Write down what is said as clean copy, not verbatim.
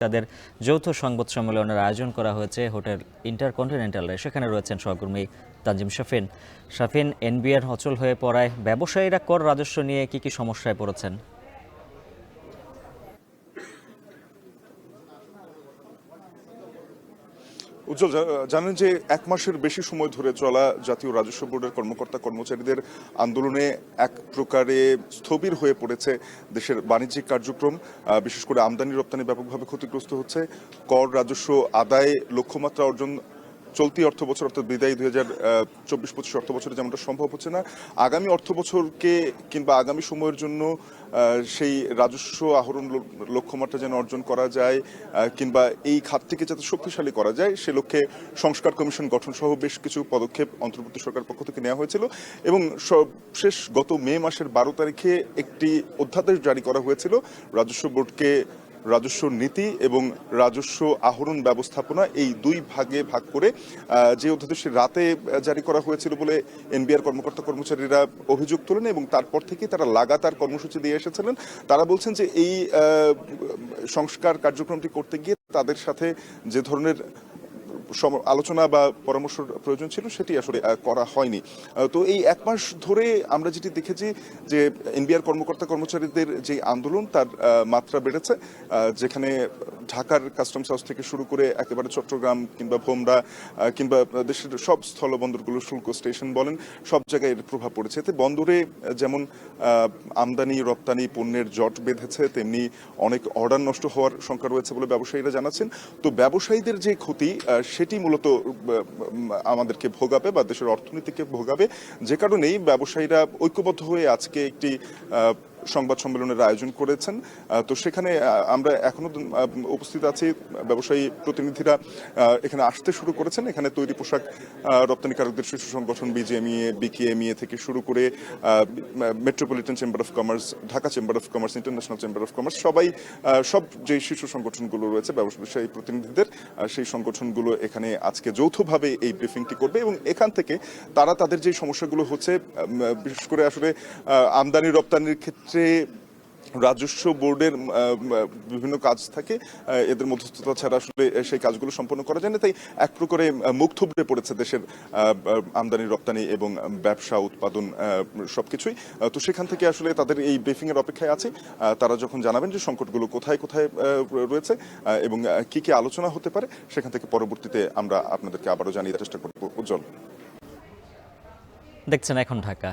তাদের যৌথ সংবাদ সম্মেলনের আয়োজন করা হয়েছে হোটেল ইন্টারকন্টিনেন্টালে। সেখানে রয়েছেন সহকর্মী তানজিম শাফিন। শাফিন, এনবিআর অচল হয়ে পড়ায় ব্যবসায়ীরা কর রাজস্ব নিয়ে কি সমস্যায় পড়েছেন? উজ্জ্বল, জানেন যে এক মাসের বেশি সময় ধরে চলা জাতীয় রাজস্ব বোর্ডের কর্মকর্তা কর্মচারীদের আন্দোলনে এক প্রকারে স্থবির হয়ে পড়েছে দেশের বাণিজ্যিক কার্যক্রম। বিশেষ করে আমদানি রপ্তানি ব্যাপকভাবে ক্ষতিগ্রস্ত হচ্ছে। কর রাজস্ব আদায়ে লক্ষ্যমাত্রা অর্জন চলতি অর্থ বছর অর্থাৎ বিদায়ী 2024-25 অর্থ বছরে যেমনটা সম্ভব হচ্ছে না। আগামী অর্থ বছরকে কিংবা আগামী সময়ের জন্য সেই রাজস্ব আহরণ লক্ষ্যমাত্রা যেন অর্জন করা যায় কিংবা এই খাতটিকে যাতে শক্তিশালী করা যায় সে লক্ষ্যে সংস্কার কমিশন গঠন সহ বেশ কিছু পদক্ষেপ অন্তর্বর্তী সরকার পক্ষ থেকে নেওয়া হয়েছিল এবং সর্বশেষ গত মে মাসের 12 তারিখে একটি অধ্যাদেশ জারি করা হয়েছিল রাজস্ব বোর্ডকে রাজস্ব নীতি এবং রাজস্ব আহরণ ব্যবস্থাপনা এই দুই ভাগে ভাগ করে। যে অধ্যাদেশটি রাতে জারি করা হয়েছিল বলে এনবিআর কর্মকর্তা কর্মচারীরা অভিযোগ তোলেন এবং তারপর থেকে তারা লাগাতার কর্মসূচি দিয়ে এসেছিলেন। তারা বলছেন যে এই সংস্কার কার্যক্রমটি করতে গিয়ে তাদের সাথে যে ধরনের আলোচনা বা পরামর্শ প্রয়োজন ছিল সেটি আসলে করা হয়নি। তো এই এক মাস ধরে আমরা যেটি দেখেছি যে এনবিআর কর্মকর্তা কর্মচারীদের যে আন্দোলন তার মাত্রা বেড়েছে, যেখানে ঢাকার কাস্টমস হাউস থেকে শুরু করে একেবারে চট্টগ্রাম কিংবা ভোমরা কিংবা দেশের সব স্থলবন্দরগুলো, শুল্ক স্টেশন বলেন, সব জায়গায় এর প্রভাব পড়েছে। এতে বন্দরে যেমন আমদানি রপ্তানি পণ্যের জট বেঁধেছে, তেমনি অনেক অর্ডার নষ্ট হওয়ার শঙ্কা রয়েছে বলে ব্যবসায়ীরা জানাচ্ছেন। তো ব্যবসায়ীদের যে ক্ষতি সেটি মূলত আমাদেরকে ভোগাবে বা দেশের অর্থনীতিকে ভোগাবে, যে কারণেই ব্যবসায়ীরা ঐক্যবদ্ধ হয়ে আজকে একটি সংবাদ সম্মেলনের আয়োজন করেছেন। তো সেখানে আমরা এখনো উপস্থিত আছি, ব্যবসায়ী প্রতিনিধিরা এখানে আসতে শুরু করেছেন। এখানে তৈরি পোশাক রপ্তানিকারকদের শীর্ষ সংগঠন বিজেএমইএ, বিকেএমইএ থেকে শুরু করে metropolitan chamber of commerce, Dhaka chamber of commerce, international chamber of commerce, সব যে শীর্ষ সংগঠনগুলো রয়েছে ব্যবসায়ী প্রতিনিধিদের, সেই সংগঠনগুলো এখানে আজকে যৌথভাবে এই ব্রিফিংটি করবে এবং এখান থেকে তারা তাদের যে সমস্যাগুলো হচ্ছে, বিশেষ করে আসলে আমদানি রপ্তানির ক্ষেত্রে রাজস্ব বোর্ডের বিভিন্ন কাজ থাকে, এদের মধ্যস্থতা ছাড়া আসলে সেই কাজগুলো সম্পন্ন করা যায় না। তাই এক প্রকারে মুখ থুবড়ে পড়েছে দেশের আমদানি রপ্তানি এবং ব্যবসা উৎপাদন সবকিছুই। তো সেখান থেকে আসলে তাদের এই ব্রিফিং এর অপেক্ষায় আছে। তারা যখন জানাবেন যে সংকটগুলো কোথায় কোথায় রয়েছে এবং কি কি আলোচনা হতে পারে, সেখান থেকে পরবর্তীতে আমরা আপনাদেরকে আবারও জানিয়ে চেষ্টা করব। উজ্জ্বল, দেখছেন এখন ঢাকা।